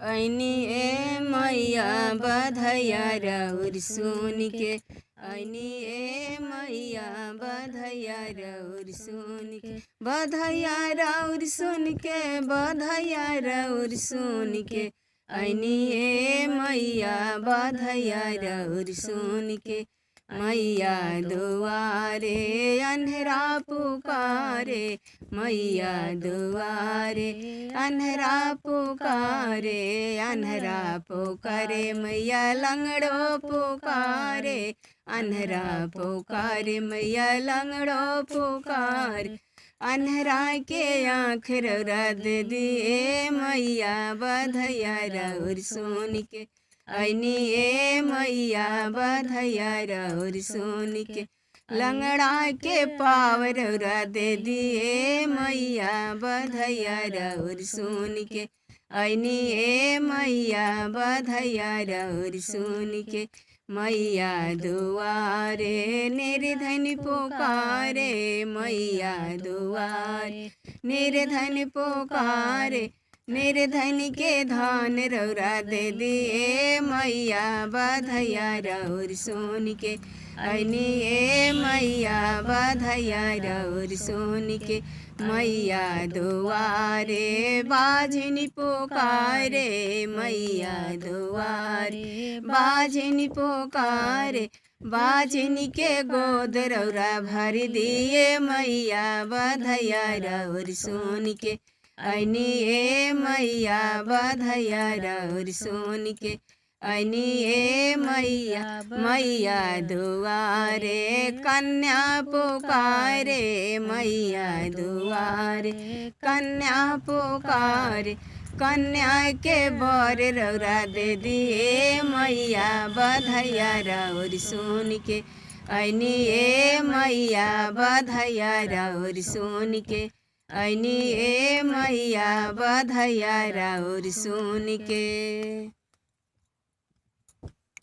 ऐनी ए मैया बधैया रौर सुन के। ऐनी ए मैया बधैया रौर सुन के। बधैया रौर सुन के, बधैया रौर सुन के। ऐनी ए मैया बधैया रौर सुन के। मैया दुआरे अंधेरा पुकारे, मैया दुआरे अंधेरा पुकारे। अंधेरा पुकारे मैया लंगड़ो पुकारे, अंधेरा पुकारे मैया लंगड़ो पुकारे। अंधेरा के आँख रौरा दे दिए मैया बधैया रौर सुन के। ऐनी ए मैया बधैया रौर सुन के। लंगड़ा के पाव रौरा दे दिए मैया बधैया रौर सुन के। ऐनी ए मैया बधैया रौर सुन के। मैया दुआरे निर्धन पुकारे, मैया दुआरे निर्धन पुकारे। निर्धन के धान रौरा दे दिए मैया बधैया रौर सुन के। ऐनी ए मैया बधैया रौर सुन के। मैया दुआरे बाझनी पुकारे, मैया दुआरे बाझनी पुकारे। बाझनी के गोद रौरा भर दिए मैया बधैया रौर सुन के। ऐनी ए मैया बधैया रौर सुन के। ऐनी ए मैया मैया दुआरे कन्या पुकारे, मैया दुआरे कन्या पुकारे। कन्या के बर रौरा दे दिए मैया बधैया रौर सुन के। ऐनी ए मैया बधैया रौर सुन के। ऐनी ए मैया बधैया रौर सुन के।